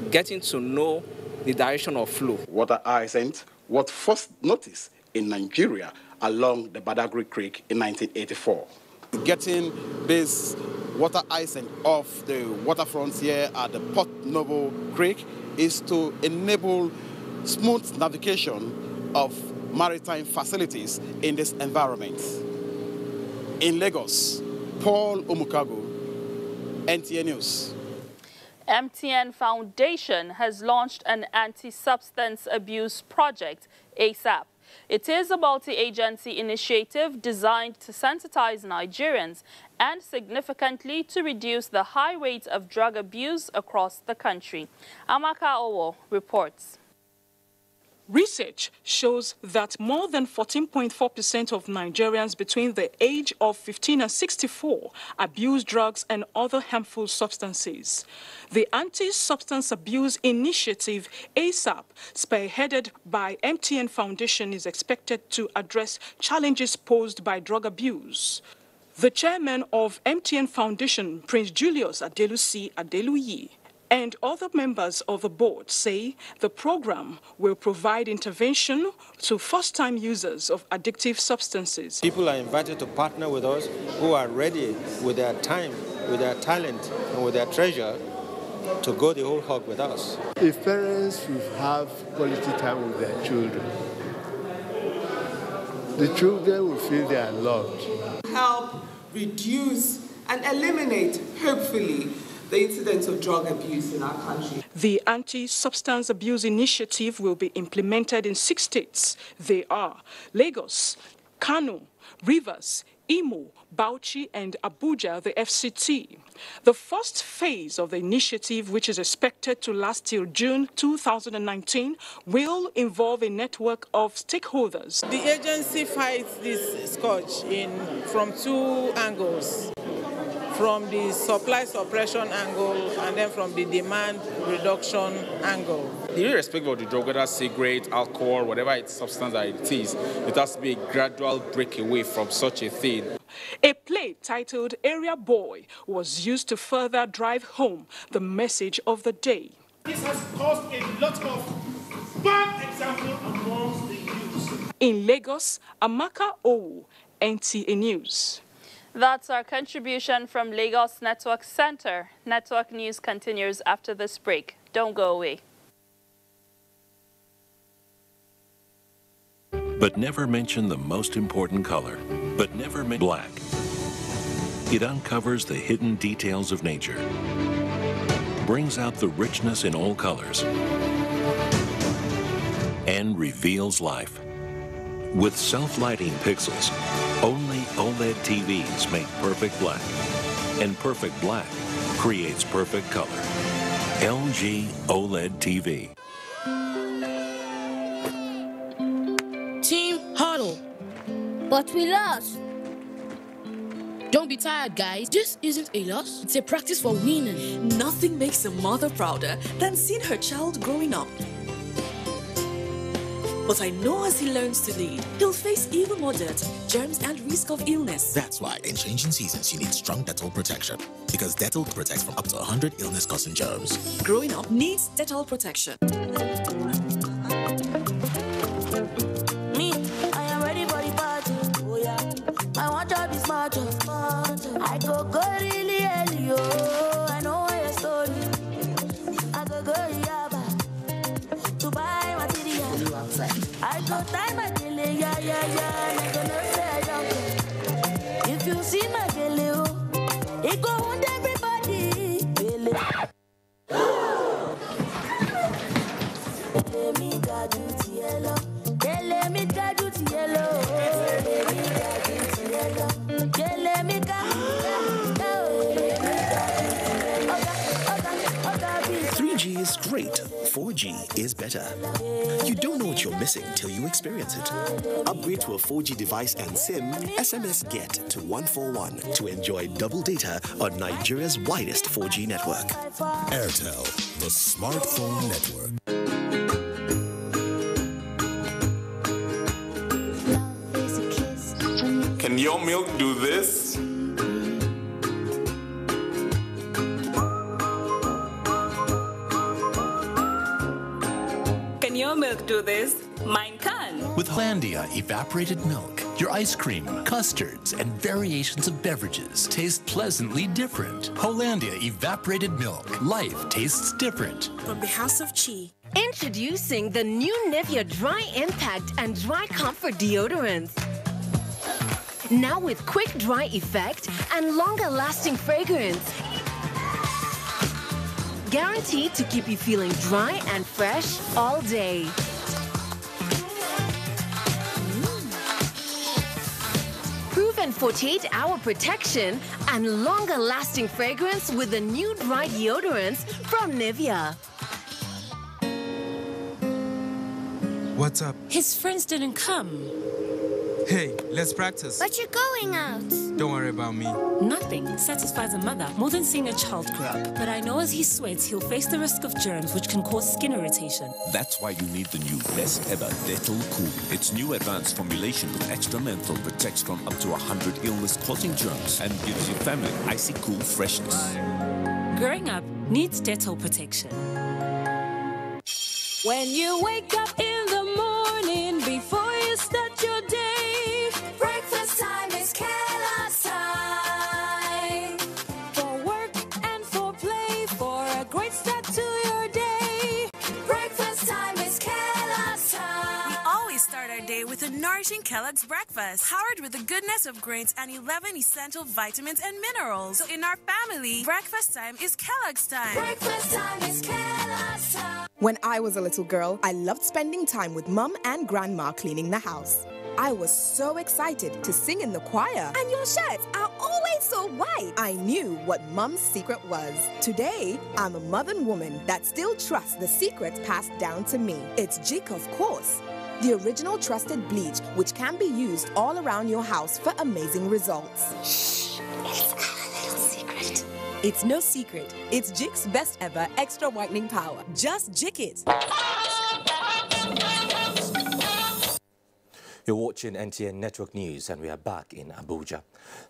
getting to know the direction of flow. Water hyacinth was first noticed in Nigeria along the Badagry Creek in 1984. Getting this water hyacinth off the waterfront here at the Port Novo Creek is to enable smooth navigation of maritime facilities in this environment. In Lagos, Paul Omukago, NTA News. MTN Foundation has launched an anti-substance abuse project, ASAP. It is a multi-agency initiative designed to sensitize Nigerians and significantly to reduce the high rate of drug abuse across the country. Amaka Owo reports. Research shows that more than 14.4% of Nigerians between the age of 15 and 64 abuse drugs and other harmful substances. The Anti-Substance Abuse Initiative, ASAP, spearheaded by MTN Foundation, is expected to address challenges posed by drug abuse. The chairman of MTN Foundation, Prince Julius Adelusi Adeluyi, and other members of the board say the program will provide intervention to first-time users of addictive substances. People are invited to partner with us who are ready with their time, with their talent, and with their treasure to go the whole hog with us. If parents should have quality time with their children, the children will feel they are loved. Help reduce and eliminate, hopefully, the incidence of drug abuse in our country. The Anti-Substance Abuse Initiative will be implemented in 6 states. They are Lagos, Kano, Rivers, Imo, Bauchi and Abuja, the FCT. The first phase of the initiative, which is expected to last till June 2019, will involve a network of stakeholders. The agency fights this scourge from 2 angles. From the supply suppression angle and then from the demand reduction angle. Irrespective of the drug, whether cigarette, alcohol, whatever its substance that it is, it has to be a gradual breakaway from such a thing. A play titled Area Boy was used to further drive home the message of the day. This has caused a lot of bad example amongst the youth. In Lagos, Amaka Owu, NTA News. That's our contribution from Lagos Network Center. Network News continues after this break. Don't go away. But never mention the most important color. But never mention black. It uncovers the hidden details of nature. Brings out the richness in all colors. And reveals life. With self-lighting pixels, only OLED TVs make perfect black. And perfect black creates perfect color. LG OLED TV. Team huddle. But we lost. Don't be tired, guys. This isn't a loss. It's a practice for winning. Nothing makes a mother prouder than seeing her child growing up. But I know as he learns to lead, he'll face even more dirt, germs, and risk of illness. That's why in changing seasons, you need strong Dettol protection. Because Dettol protects from up to 100 illness-causing germs. Growing up needs Dettol protection. Me, I am ready for the party. Oh yeah, I want to be smarter. I go really early, oh. I know your story. I go yaba to buy material. I go time my daily, yeah. I go not say I don't care. If you see my daily, oh, it go on everybody. Daily. Let me guide you to yellow. Let me guide you to yellow. Let me guide you to yellow. Let me guide you. 3G is great. 4G is better. You don't know what you're missing till you experience it. Upgrade to a 4G device and SIM, SMS GET to 141 to enjoy double data on Nigeria's widest 4G network. Airtel, the smartphone network. Can your milk do this? Can your milk do this? Mine can. With Hollandia evaporated milk, your ice cream, custards, and variations of beverages taste pleasantly different. Hollandia evaporated milk. Life tastes different. From the House of Chi. Introducing the new Nivea Dry Impact and Dry Comfort deodorants. Now with quick dry effect and longer lasting fragrance. Guaranteed to keep you feeling dry and fresh all day. Proven 48-hour protection and longer lasting fragrance with the new dry deodorants from Nivea. What's up? His friends didn't come. Hey, let's practice. But you're going out. Don't worry about me. Nothing satisfies a mother more than seeing a child grow up. But I know as he sweats, he'll face the risk of germs which can cause skin irritation. That's why you need the new best ever Dettol Cool. Its new advanced formulation with extra menthol protects from up to 100 illness-causing germs and gives your family icy cool freshness. Growing up needs Dettol protection. When you wake up in the morning before you start your day, breakfast time is Kellogg's time. For work and for play, for a great start to your day. Breakfast time is Kellogg's time. We always start our day with a nourishing Kellogg's breakfast, powered with the goodness of grains and 11 essential vitamins and minerals. So in our family, breakfast time is Kellogg's time. Breakfast time is Kellogg's time. When I was a little girl, I loved spending time with Mum and Grandma cleaning the house. I was so excited to sing in the choir. And your shirts are always so white. I knew what Mum's secret was. Today, I'm a modern woman that still trusts the secrets passed down to me. It's Jik, of course. The original trusted bleach, which can be used all around your house for amazing results. Shh, it's our little secret. It's no secret. It's Jik's best ever extra whitening power. Just Jik it. You're watching NTN Network News and we are back in Abuja.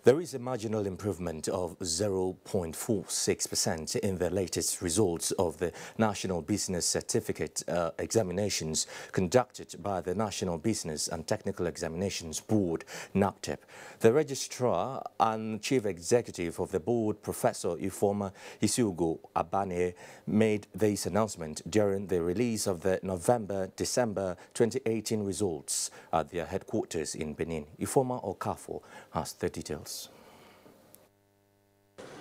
There is a marginal improvement of 0.46% in the latest results of the National Business Certificate examinations conducted by the National Business and Technical Examinations Board, NABTEP. The Registrar and Chief Executive of the board, Professor Ifeoma Isugo Abane, made this announcement during the release of the November-December 2018 results at their headquarters in Benin. Ifeoma Okafo has the details.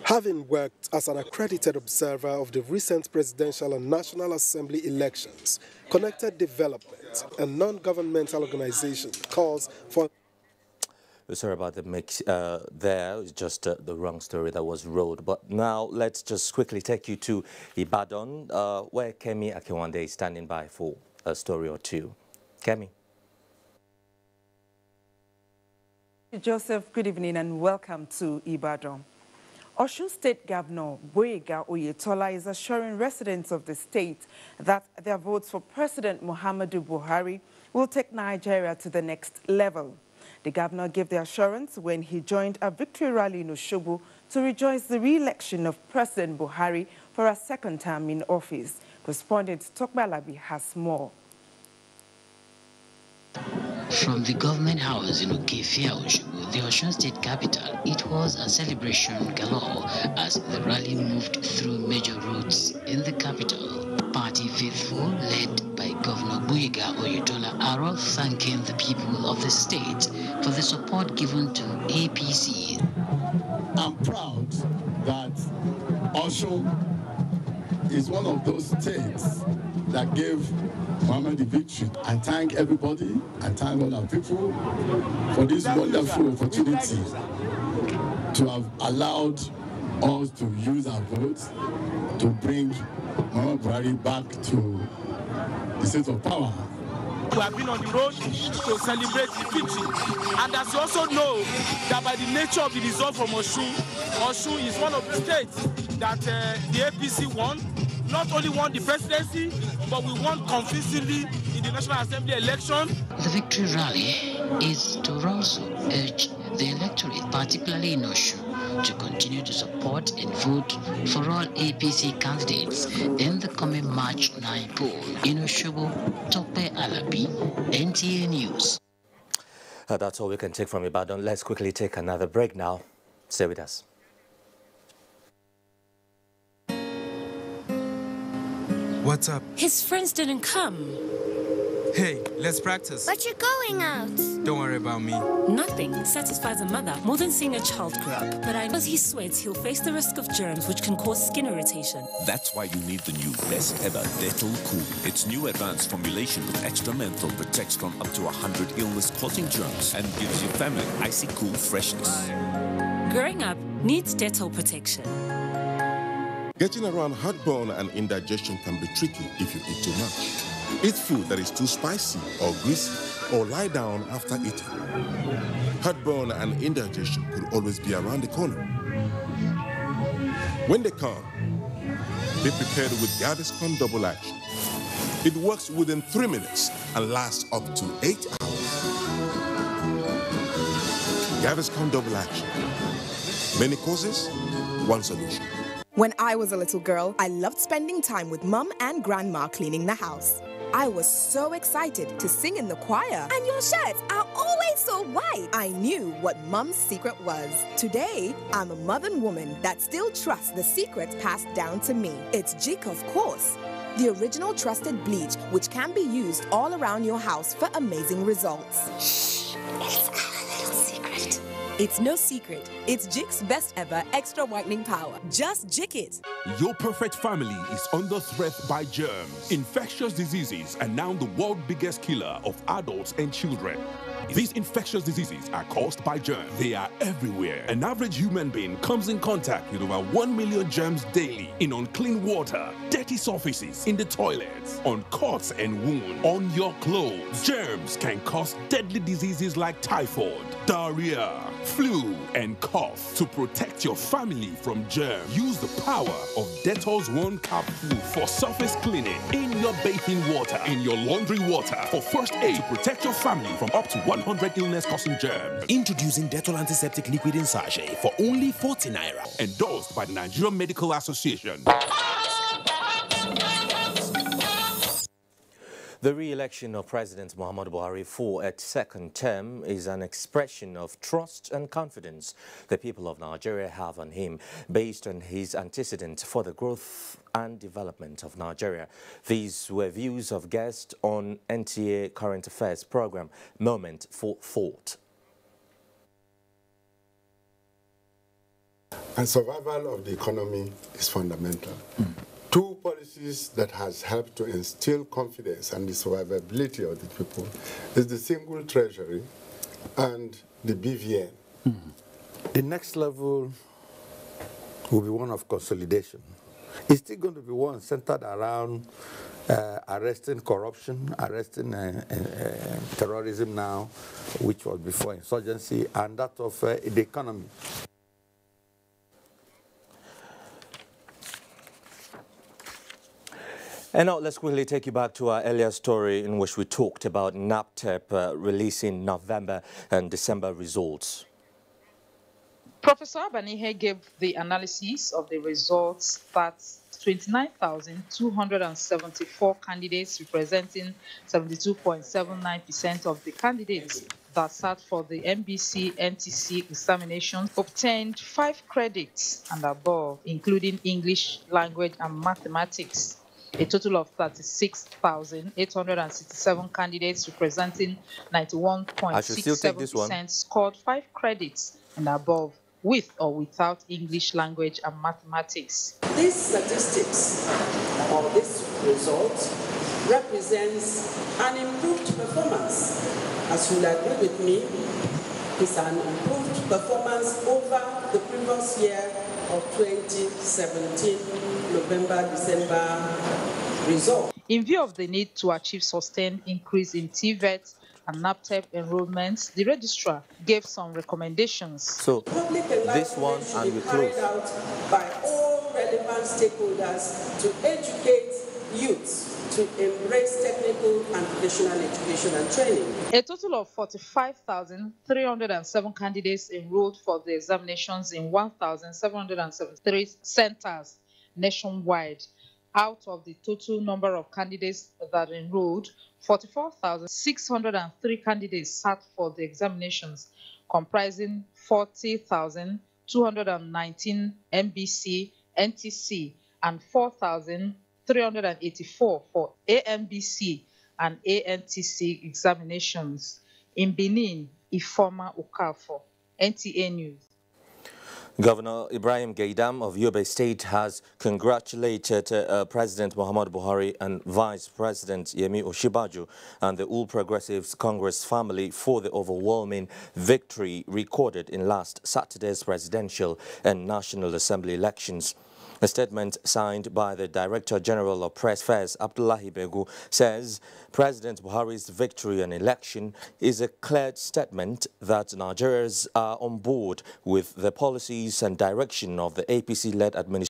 Having worked as an accredited observer of the recent presidential and National Assembly elections, Connected Development, a non-governmental organization, calls for... Sorry about the mix there. It's just the wrong story that was rolled. But now let's just quickly take you to Ibadan, where Kemi Akinwande is standing by for a story or two. Kemi. Joseph, good evening and welcome to Ibadan. Osun State Governor Boyega Oyetola is assuring residents of the state that their votes for President Muhammadu Buhari will take Nigeria to the next level. The governor gave the assurance when he joined a victory rally in Osogbo to rejoice the re-election of President Buhari for a second term in office. Correspondent Tokba Labi has more. From the government house in Okefia, Osogbo, the Osun State capital, it was a celebration galore as the rally moved through major roads in the capital. Party faithful, led by Governor Boyega Oyetola, are all thanking the people of the state for the support given to APC. I'm proud that Osun is one of those states that gave Muhammad the victory. I thank everybody, I thank all our people for this wonderful opportunity to have allowed us to use our votes to bring Muhammad Buhari back to the seat of power. We have been on the road to celebrate the victory. And as you also know, that by the nature of the result from Osun, Osun is one of the states that the APC won. Not only won the presidency, but we won convincingly in the National Assembly election. The victory rally is to also urge the electorate, particularly in Osun, to continue to support and vote for all APC candidates in the coming March 9 poll. In Osogbo, Tope Alabi, NTA News. That's all we can take from Ibadan. Let's quickly take another break now. Stay with us. What's up? His friends didn't come. Hey, let's practice. But you're going out. Don't worry about me. Nothing satisfies a mother more than seeing a child grow up. But I know as he sweats, he'll face the risk of germs which can cause skin irritation. That's why you need the new best ever Dettol Cool. Its new advanced formulation with extra menthol protects from up to 100 illness-causing germs and gives your family icy cool freshness. Growing up needs Dettol protection. Getting around heartburn and indigestion can be tricky if you eat too much. Eat food that is too spicy or greasy, or lie down after eating. Heartburn and indigestion could always be around the corner. When they come, be prepared with Gaviscon Double Action. It works within 3 minutes and lasts up to 8 hours. Gaviscon Double Action. Many causes, one solution. When I was a little girl, I loved spending time with Mum and Grandma cleaning the house. I was so excited to sing in the choir. And your shirts are always so white. I knew what Mum's secret was. Today, I'm a modern woman that still trusts the secrets passed down to me. It's Jik, of course. the original trusted bleach, which can be used all around your house for amazing results. Shh, it's our little secret. It's no secret. It's Jik's best ever extra whitening power. Just Jik it. Your perfect family is under threat by germs. Infectious diseases are now the world's biggest killer of adults and children. These infectious diseases are caused by germs. They are everywhere. An average human being comes in contact with over 1 million germs daily in unclean water, dirty surfaces, in the toilets, on cuts and wounds, on your clothes. Germs can cause deadly diseases like typhoid, diarrhea, flu, and cough. To protect your family from germs, use the power of Dettol's One Capsule for surface cleaning in your bathing water, in your laundry water, for first aid to protect your family from up to 100 illness-causing germs. Introducing Dettol Antiseptic Liquid in Sachet for only 40 naira. Endorsed by the Nigerian Medical Association. The re-election of President Muhammadu Buhari for a second term is an expression of trust and confidence the people of Nigeria have on him, based on his antecedent for the growth and development of Nigeria. These were views of guests on NTA Current Affairs program, Moment for Thought. And survival of the economy is fundamental. Two policies that has helped to instill confidence and the survivability of the people is the single treasury and the BVN. The next level will be one of consolidation. It's still going to be one centered around arresting corruption, arresting terrorism now, which was before insurgency, and that of the economy. And now let's quickly take you back to our earlier story in which we talked about NAPTEP releasing November and December results. Professor Abanihe gave the analysis of the results that 29,274 candidates, representing 72.79% of the candidates that sat for the MBC NTC examinations, obtained 5 credits and above, including English language and mathematics. A total of 36,867 candidates, representing 91.67%, scored 5 credits and above, with or without English language and mathematics. These statistics, or this result, represents an improved performance. As you'll agree with me, it's an improved performance over the previous year of 2017, November-December result. In view of the need to achieve sustained increase in TVET and NAPTEP enrollments, the registrar gave some recommendations. So this one, and we close. Carried out by all relevant stakeholders to educate youths to embrace technical and vocational education and training. A total of 45,307 candidates enrolled for the examinations in 1,773 centers nationwide. Out of the total number of candidates that enrolled, 44,603 candidates sat for the examinations, comprising 40,219 MBC, NTC, and 4,384 for AMBC and ANTC examinations. In Benin, Ifoma Okafor, NTA News. Governor Ibrahim Gaidam of Yobe State has congratulated President Muhammadu Buhari and Vice President Yemi Osinbajo and the All Progressives Congress family for the overwhelming victory recorded in last Saturday's presidential and National Assembly elections. A statement signed by the Director General of Press Affairs, Abdullahi Begu, says President Buhari's victory and election is a clear statement that Nigerians are on board with the policies and direction of the APC-led administration.